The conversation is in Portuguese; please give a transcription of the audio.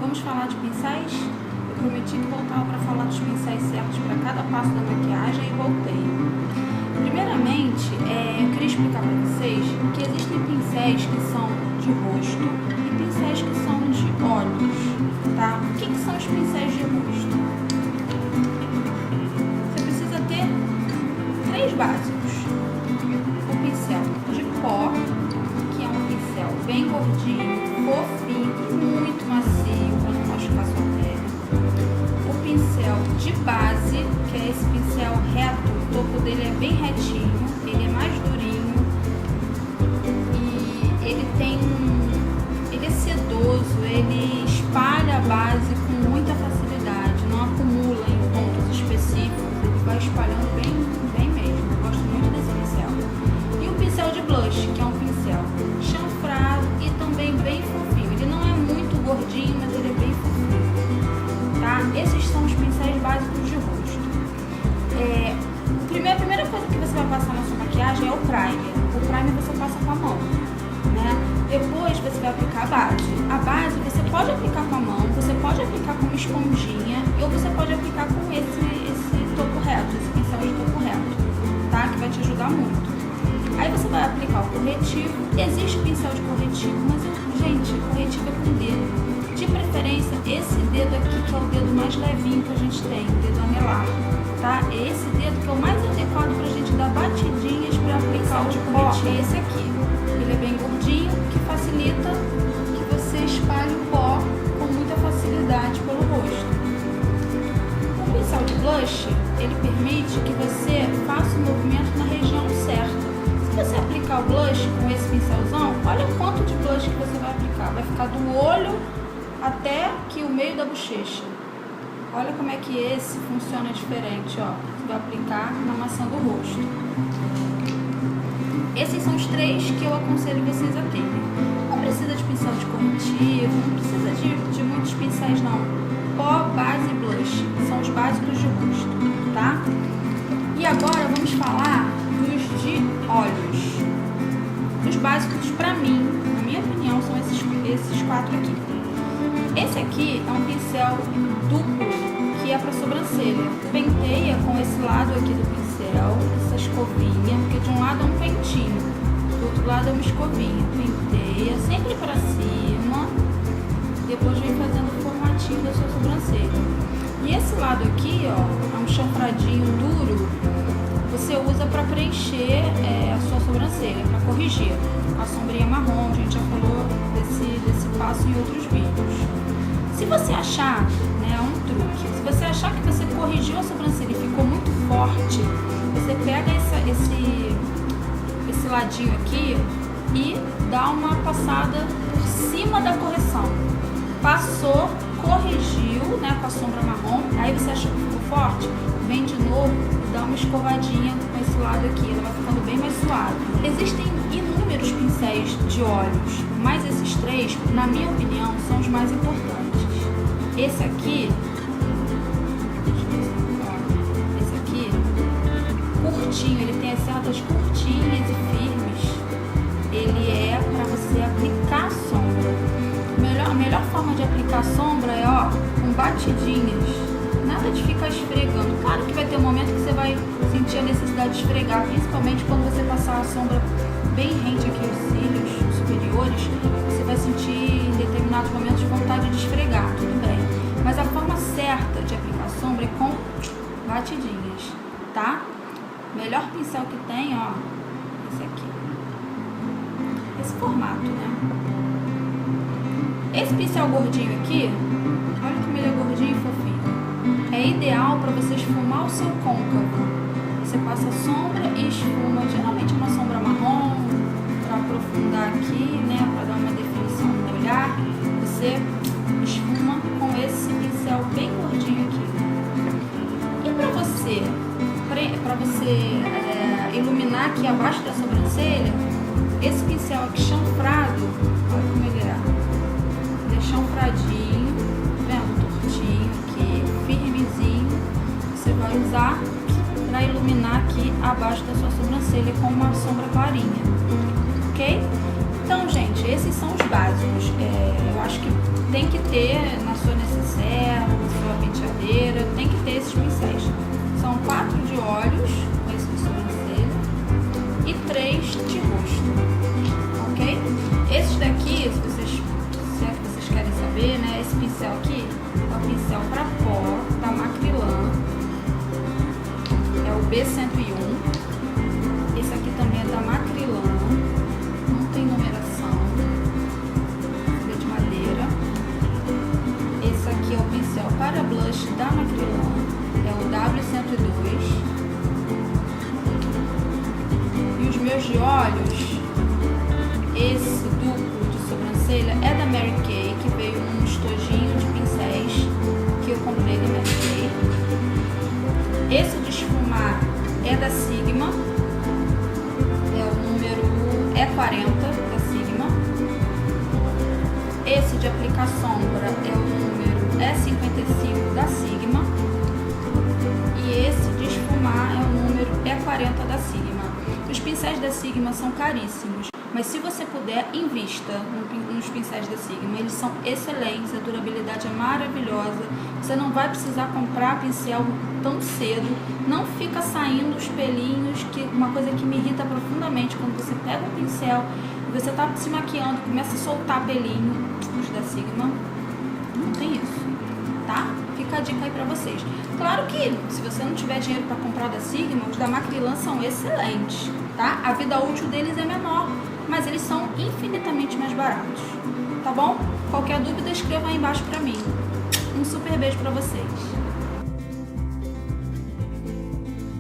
vamos falar de pincéis? Eu prometi que voltava para falar dos pincéis certos para cada passo da maquiagem e voltei. Primeiramente, eu queria explicar para vocês que existem pincéis que são de rosto e pincéis que são de olhos, tá? O que são os pincéis de rosto? Você precisa ter 3 básicos. O pincel de pó, que é um pincel bem gordinho, fofinho, muito macio para não machucar sua pele. O pincel de base, que é esse pincel reto, o topo dele é bem retinho, ele é mais durinho e ele é sedoso, ele espalha a base com muita facilidade, não acumula em pontos específicos, ele vai espalhando bem mesmo. Eu gosto muito desse pincel. E o pincel de blush, que é um pincel chanfrado e também bem fofinho. Ele não é muito gordinho, mas ele é bem fofinho, tá? Esses são os pincéis básicos de rosto. A primeira coisa que você vai passar na sua maquiagem é o primer. O primer você passa com a mão, né? Depois você vai aplicar a base. A base você pode aplicar com a mão, você pode aplicar com uma esponjinha ou você pode aplicar com esse topo reto, esse pincel de topo reto, tá? Que vai te ajudar muito. Aí você vai aplicar o corretivo. Existe pincel de corretivo, mas, gente, corretivo é com dedo. De preferência, esse dedo aqui, que é o dedo mais levinho que a gente tem, o dedo anelar, tá? É esse dedo que é o mais adequado pra gente dar batidinhas para aplicar o de corretivo. É esse aqui. Ele é bem gordinho, que facilita que você espalhe o pó com muita facilidade pelo rosto. O pincel de blush, ele permite que você faça o movimento na região certa. Se você aplicar o blush com esse pincelzão, olha quanto de blush que você vai aplicar. Vai ficar do olho até aqui o meio da bochecha. Olha como é que esse funciona diferente, ó. Você vai aplicar na maçã do rosto. Esses são os 3 que eu aconselho vocês a terem. Não precisa de pincel de corretivo, não precisa de muitos pincéis não. Pó, base e blush são os básicos de rosto, tá? E agora vamos falar dos de olhos. Os básicos pra mim, na minha opinião, são esses 4 aqui. Esse aqui é um pincel duplo, que é para sobrancelha. Penteia com esse lado aqui do pincel, essa escovinha, porque de um lado é um pentinho, do outro lado é uma escovinha. Penteia sempre para cima, depois vem fazendo o formatinho da sua sobrancelha. E esse lado aqui, ó, é um chanfradinho duro, você usa para preencher a sua sobrancelha, para corrigir a sombrinha marrom. A gente já falou desse passo em outros vídeos. Se você achar, né, um truque, se você achar que você corrigiu a sobrancelha e ficou muito forte, você pega esse ladinho aqui e dá uma passada por cima da correção. Passou, corrigiu, né, com a sombra marrom, aí você achou que ficou forte, vem de novo e dá uma escovadinha com esse lado aqui, ela vai ficando bem mais suave. Existem inúmeros pincéis de olhos, mas esses 3, na minha opinião, são os mais importantes. Esse aqui, curtinho, ele tem as cerdas curtinhas e firmes. Ele é para você aplicar a sombra. A melhor forma de aplicar a sombra é, ó, com batidinhas. Nada de ficar esfregando. Claro que vai ter um momento que você vai sentir a necessidade de esfregar, principalmente quando você passar a sombra bem rente aqui aos cílios superiores, você vai sentir em determinados momentos vontade de esfregar, tudo bem. Mas a forma certa de aplicar a sombra é com batidinhas, tá? Melhor pincel que tem, ó, esse aqui. Esse formato, né? Esse pincel gordinho aqui, olha como ele é gordinho e fofinho. É ideal para você esfumar o seu côncavo. Você passa a sombra e esfuma, geralmente uma sombra marrom, para aprofundar aqui, né, para dar uma definição no olhar. Você esfuma com esse pincel bem gordinho aqui. E para você iluminar aqui abaixo da sobrancelha, esse pincel aqui chanfrado, olha como ele é. Ele é chanfradinho, vendo? Tortinho aqui, firmezinho. Você vai usar para iluminar aqui abaixo da sua sobrancelha com uma sombra clarinha, ok? Então, gente, esses são os básicos. Eu acho que tem que ter na sua necessaire, na sua penteadeira, tem que ter esses pincéis. São 4 de olhos, com esse de sobrancelha, e 3 de rosto, ok? Esses daqui, se é que vocês querem saber, né? Esse pincel aqui é o pincel para pó da Macrylan, é o B101. Esse aqui também é da Macrylan, não tem numeração, é de madeira. Esse aqui é o pincel para blush da Macrylan, é o W102. E os meus de olhos, esse duplo de sobrancelha é da Mary Kay, que veio num estojinho de pincéis que eu comprei da Mary Kay. Esse de esfumar é da Sigma, é o número E40 da Sigma. Esse de aplicar sombra é o número E55 da Sigma. E esse de esfumar é o número E40 da Sigma. Os pincéis da Sigma são caríssimos, mas se você puder, invista nos pincéis da Sigma. Eles são excelentes, a durabilidade é maravilhosa. Você não vai precisar comprar pincel tão cedo, não fica saindo os pelinhos, que uma coisa que me irrita profundamente quando você pega um pincel e você tá se maquiando, começa a soltar pelinho. Os da Sigma não tem isso, tá? Fica a dica aí pra vocês. Claro que se você não tiver dinheiro para comprar da Sigma, os da Macrylan são excelentes, tá? A vida útil deles é menor, mas eles são infinitamente mais baratos, tá bom? Qualquer dúvida, escreva aí embaixo pra mim. Um super beijo pra vocês.